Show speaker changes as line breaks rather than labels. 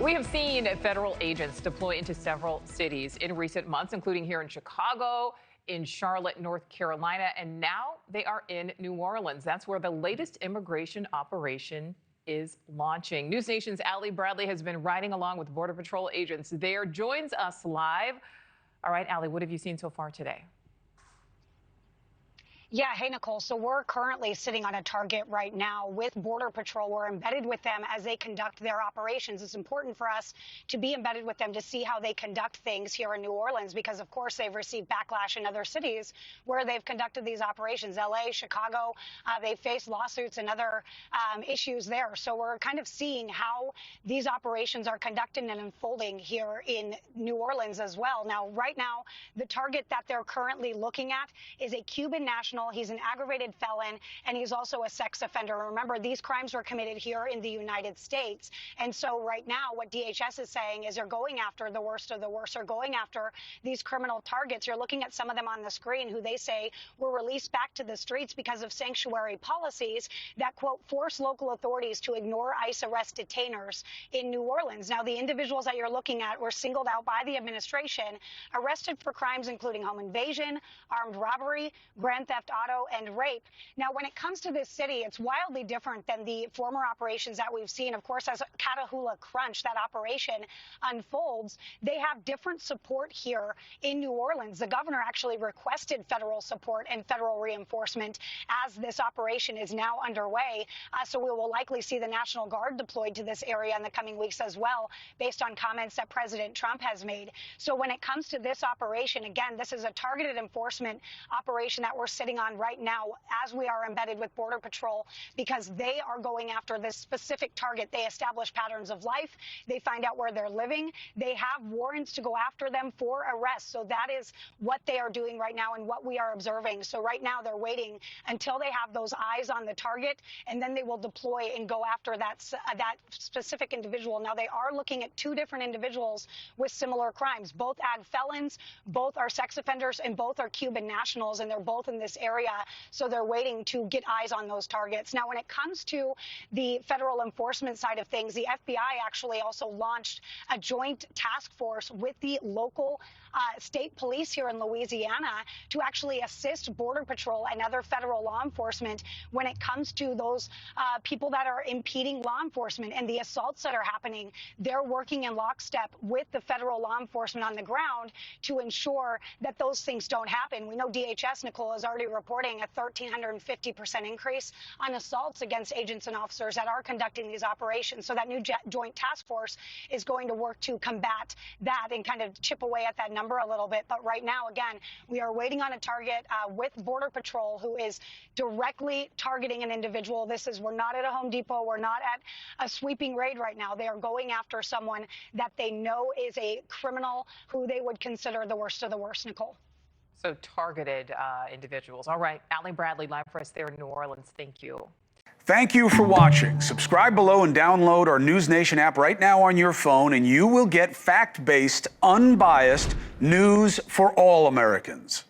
We have seen federal agents deploy into several cities in recent months, including here in Chicago, in Charlotte, North Carolina, and now they are in New Orleans. That's where the latest immigration operation is launching. News Nation's Nichole Berlie has been riding along with Border Patrol agents there, joins us live. All right, Nichole, what have you seen so far today?
Yeah, hey, Nicole. So we're currently sitting on a target right now with Border Patrol. We're embedded with them as they conduct their operations. It's important for us to be embedded with them to see how they conduct things here in New Orleans, because, of course, they've received backlash in other cities where they've conducted these operations. L.A., Chicago, they've faced lawsuits and other issues there. So we're kind of seeing how these operations are conducted and unfolding here in New Orleans as well. Now, right now, the target that they're currently looking at is a Cuban national. He's an aggravated felon, and he's also a sex offender. Remember, these crimes were committed here in the United States. And so right now, what DHS is saying is they're going after the worst of the worst. They're going after these criminal targets. You're looking at some of them on the screen who they say were released back to the streets because of sanctuary policies that, quote, force local authorities to ignore ICE arrest detainers in New Orleans. Now, the individuals that you're looking at were singled out by the administration, arrested for crimes including home invasion, armed robbery, grand theft auto, and rape. Now, when it comes to this city, it's wildly different than the former operations that we've seen. Of course, as Catahoula Crunch, that operation unfolds, they have different support here in New Orleans. The governor actually requested federal support and federal reinforcement as this operation is now underway. So we will likely see the National Guard deployed to this area in the coming weeks as well, based on comments that President Trump has made. So when it comes to this operation, again, this is a targeted enforcement operation that we're sitting on right now as we are embedded with Border Patrol, because they are going after this specific target. They establish patterns of life. They find out where they're living. They have warrants to go after them for arrest. So that is what they are doing right now and what we are observing. So right now they're waiting until they have those eyes on the target, and then they will deploy and go after that specific individual. Now, they are looking at two different individuals with similar crimes. Both ag felons, both are sex offenders, and both are Cuban nationals, and they're both in this area. So they're waiting to get eyes on those targets. Now, when it comes to the federal enforcement side of things, the FBI actually also launched a joint task force with the local state police here in Louisiana to actually assist Border Patrol and other federal law enforcement when it comes to those people that are impeding law enforcement and the assaults that are happening. They're working in lockstep with the federal law enforcement on the ground to ensure that those things don't happen. We know DHS, Nicole, is already reporting a 1,350% increase on assaults against agents and officers that are conducting these operations. So that new joint task force is going to work to combat that and kind of chip away at that number a little bit. But right now, again, we are waiting on a target with Border Patrol who is directly targeting an individual. We're not at a Home Depot. We're not at a sweeping raid right now. They are going after someone that they know is a criminal who they would consider the worst of the worst, Nicole.
So targeted individuals. All right, Nichole Berlie live for us there in New Orleans. Thank you.
Thank you for watching. Subscribe below and download our News Nation app right now on your phone, and you will get fact-based, unbiased news for all Americans.